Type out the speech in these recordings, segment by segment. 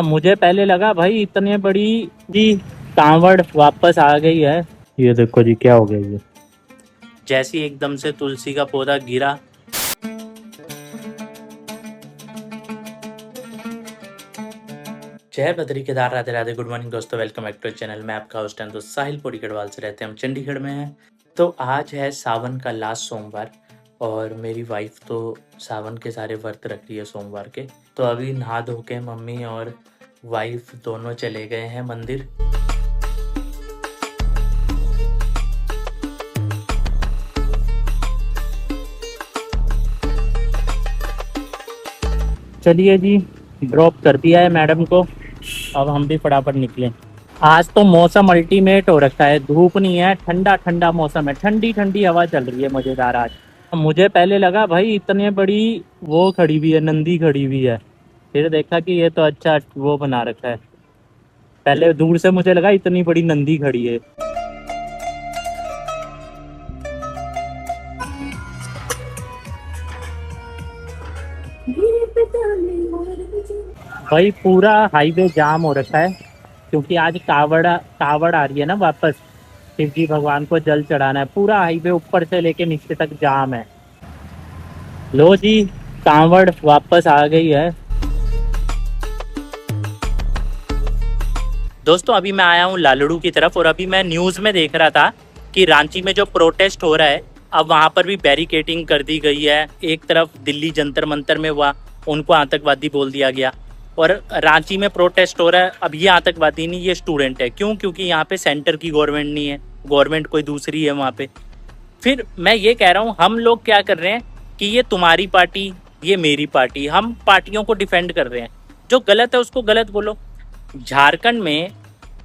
मुझे पहले लगा भाई इतने बड़ी जी कांवड़ वापस आ गई है। ये देखो जी क्या हो गया ये। जैसे ही एकदम से तुलसी का पौधा गिरा। जय बद्री केदार, राधे राधे, गुड मॉर्निंग दोस्तों, वेलकम बैक टू चैनल। मैं आपका होस्ट एंड दोस्त साहिल पोड़ी गढ़वाल से रहते हैं, हम चंडीगढ़ में हैं। तो आज है सावन का लास्ट सोमवार और मेरी वाइफ तो सावन के सारे व्रत रख रही है सोमवार के। तो अभी नहा धो के मम्मी और वाइफ दोनों चले गए हैं मंदिर। चलिए जी, ड्रॉप कर दिया है मैडम को, अब हम भी फटाफट निकले। आज तो मौसम अल्टीमेट हो रखा है, धूप नहीं है, ठंडा ठंडा मौसम है, ठंडी ठंडी हवा चल रही है मज़ेदार। आज मुझे पहले लगा भाई इतने बड़ी वो खड़ी हुई है, नंदी खड़ी हुई है, फिर देखा कि ये तो अच्छा वो बना रखा है। पहले दूर से मुझे लगा इतनी बड़ी नंदी खड़ी है। भाई पूरा हाईवे जाम हो रखा है क्योंकि आज कावड़ आ रही है ना वापस, शिव जी भगवान को जल चढ़ाना है। पूरा हाईवे ऊपर से लेके नीचे तक जाम है। लो जी, कावड़ वापस आ गई है। दोस्तों अभी मैं आया हूँ लालड़ू की तरफ और अभी मैं न्यूज़ में देख रहा था कि रांची में जो प्रोटेस्ट हो रहा है अब वहाँ पर भी बैरिकेडिंग कर दी गई है। एक तरफ दिल्ली जंतर मंतर में हुआ, उनको आतंकवादी बोल दिया गया, और रांची में प्रोटेस्ट हो रहा है। अब ये आतंकवादी नहीं, ये स्टूडेंट है। क्यों? क्योंकि यहाँ पे सेंटर की गवर्नमेंट नहीं है, गवर्नमेंट कोई दूसरी है वहाँ पे। फिर मैं ये कह रहा हूँ, हम लोग क्या कर रहे हैं कि ये तुम्हारी पार्टी, ये मेरी पार्टी, हम पार्टियों को डिफेंड कर रहे हैं। जो गलत है उसको गलत बोलो। झारखंड में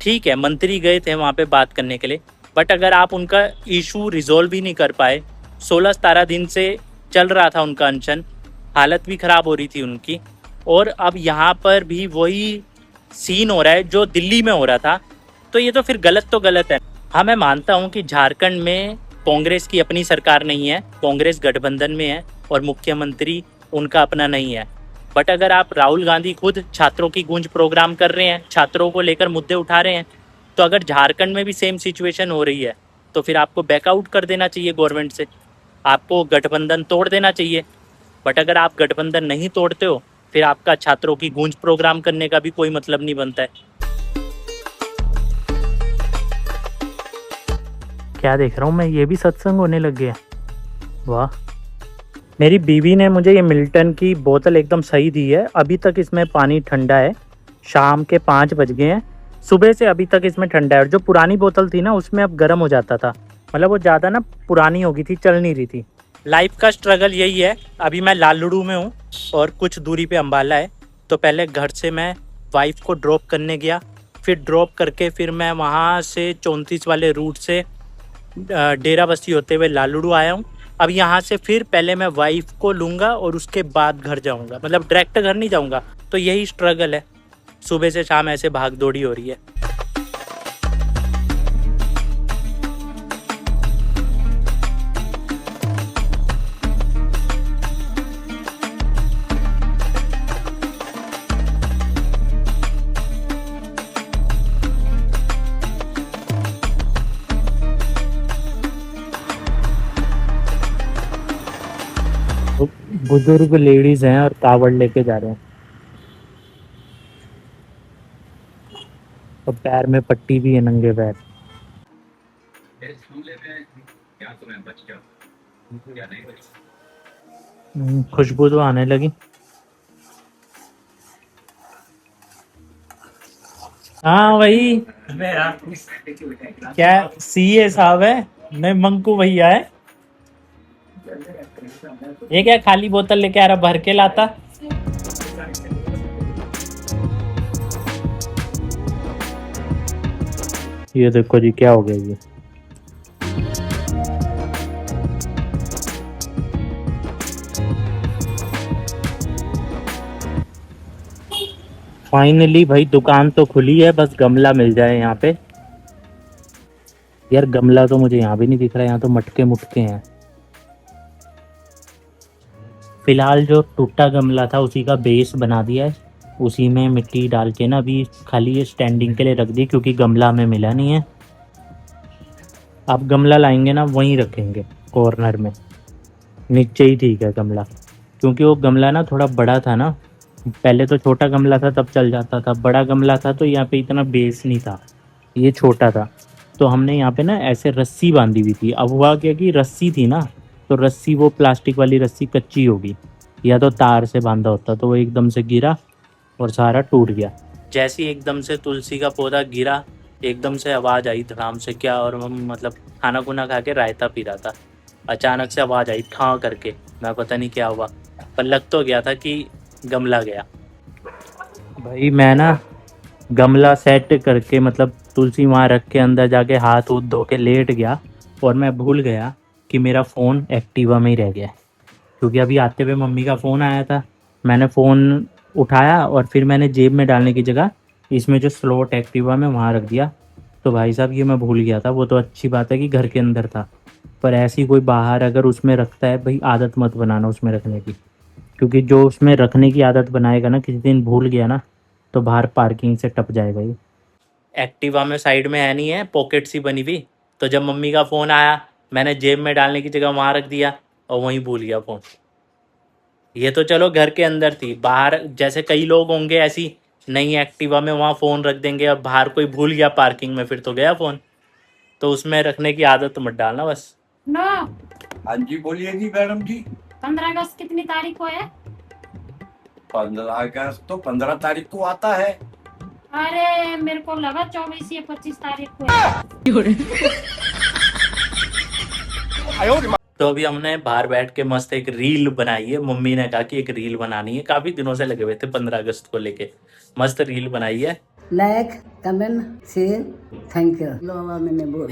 ठीक है, मंत्री गए थे वहाँ पे बात करने के लिए, बट अगर आप उनका इशू रिजॉल्व ही नहीं कर पाए, 16-17 दिन से चल रहा था उनका अनशन, हालत भी ख़राब हो रही थी उनकी, और अब यहाँ पर भी वही सीन हो रहा है जो दिल्ली में हो रहा था, तो ये तो फिर गलत तो गलत है। हाँ, मैं मानता हूँ कि झारखंड में कांग्रेस की अपनी सरकार नहीं है, कांग्रेस गठबंधन में है और मुख्यमंत्री उनका अपना नहीं है। बट अगर आप राहुल गांधी खुद छात्रों की गूंज प्रोग्राम कर रहे हैं, छात्रों को लेकर मुद्दे उठा रहे हैं, तो अगर झारखंड में भी सेम सिचुएशन हो रही है तो फिर आपको बैकआउट कर देना चाहिए गवर्नमेंट से, आपको गठबंधन तोड़ देना चाहिए। बट अगर आप गठबंधन नहीं तोड़ते हो फिर आपका छात्रों की गूंज प्रोग्राम करने का भी कोई मतलब नहीं बनता है। क्या देख रहा हूँ मैं, ये भी सत्संग होने लग गया। वाह, मेरी बीवी ने मुझे ये मिल्टन की बोतल एकदम सही दी है। अभी तक इसमें पानी ठंडा है, शाम के 5 बज गए हैं, सुबह से अभी तक इसमें ठंडा है। और जो पुरानी बोतल थी ना उसमें अब गर्म हो जाता था, मतलब वो ज़्यादा ना पुरानी हो गई थी, चल नहीं रही थी। लाइफ का स्ट्रगल यही है। अभी मैं लालड़ू में हूँ और कुछ दूरी पे अम्बाला है। तो पहले घर से मैं वाइफ को ड्रॉप करने गया, फिर ड्रॉप करके फिर मैं वहाँ से 34 वाले रूट से डेरा बस्ती होते हुए लालड़ू आया हूँ। अब यहाँ से फिर पहले मैं वाइफ को लूँगा और उसके बाद घर जाऊँगा, मतलब डायरेक्ट घर नहीं जाऊँगा। तो यही स्ट्रगल है, सुबह से शाम ऐसे भाग दौड़ी हो रही है। बुजुर्ग लेडीज हैं और कावड़ लेके जा रहे हैं, और पैर में पट्टी भी है, नंगे पैर। खुशबू तो आने लगी। हाँ भाई, क्या सीए साहब है? नहीं, मंकू भैया है। ये क्या खाली बोतल लेके आ रहा, भर के लाता। ये देखो जी क्या हो गया ये। फाइनली भाई दुकान तो खुली है, बस गमला मिल जाए यहाँ पे। यार गमला तो मुझे यहाँ भी नहीं दिख रहा है, यहाँ तो मटके मुटके हैं। फिलहाल जो टूटा गमला था उसी का बेस बना दिया है उसी में मिट्टी डाल के ना अभी खाली ये स्टैंडिंग के लिए रख दी, क्योंकि गमला हमें मिला नहीं है। अब गमला लाएंगे ना वहीं रखेंगे कॉर्नर में, नीचे ही ठीक है गमला, क्योंकि वो गमला ना थोड़ा बड़ा था ना। पहले तो छोटा गमला था तब चल जाता था, बड़ा गमला था तो यहाँ पे इतना बेस नहीं था, ये छोटा था। तो हमने यहाँ पे ना ऐसे रस्सी बांधी हुई थी। अब हुआ क्या कि रस्सी थी ना, तो रस्सी वो प्लास्टिक वाली रस्सी कच्ची होगी, या तो तार से बांधा होता तो वो एकदम से गिरा और सारा टूट गया। जैसे ही एकदम से तुलसी का पौधा गिरा, एकदम से आवाज़ आई धड़ाम से, क्या, और हम मतलब खाना खुना खा के रायता पी रहा था, अचानक से आवाज़ आई ठां करके। मैं पता नहीं क्या हुआ, पर लग तो गया था कि गमला गया। भाई मैं ना गमला सेट करके मतलब तुलसी वहाँ रख के अंदर जाके हाथ उथ धो के लेट गया, और मैं भूल गया कि मेरा फ़ोन एक्टिवा में ही रह गया। क्योंकि अभी आते हुए मम्मी का फ़ोन आया था, मैंने फ़ोन उठाया और फिर मैंने जेब में डालने की जगह इसमें जो स्लॉट एक्टिवा में वहाँ रख दिया। तो भाई साहब ये मैं भूल गया था। वो तो अच्छी बात है कि घर के अंदर था, पर ऐसी कोई बाहर अगर उसमें रखता है, भाई आदत मत बनाना उसमें रखने की, क्योंकि जो उसमें रखने की आदत बनाएगा ना, किसी दिन भूल गया ना, तो बाहर पार्किंग से टप जाएगा ये। एक्टिवा में साइड में है नहीं है पॉकेट सी बनी हुई, तो जब मम्मी का फ़ोन आया मैंने जेब में डालने की जगह वहाँ रख दिया और वहीं भूल गया फ़ोन। ये तो चलो घर के अंदर थी, बाहर जैसे कई लोग होंगे ऐसी नई एक्टिवा में वहाँ फ़ोन रख देंगे, और बाहर कोई भूल गया पार्किंग में, फिर तो गया फ़ोन। तो उसमें रखने की आदत मत डालना बस। नो। हाँ जी बोलिए जी मैडम जी। 15 अगस्त कितनी तारीख को है? 15 अगस्त तो 15 तारीख को आता है। अरे मेरे को लगा 24 या 25 तारीख को है। तो अभी हमने बाहर बैठ के मस्त एक रील बनाई है। मम्मी ने कहा कि एक रील बनानी है, काफ़ी दिनों से लगे हुए थे 15 अगस्त को लेके, मस्त रील बनाई है। Like comment share thank you. लो मैंने बोल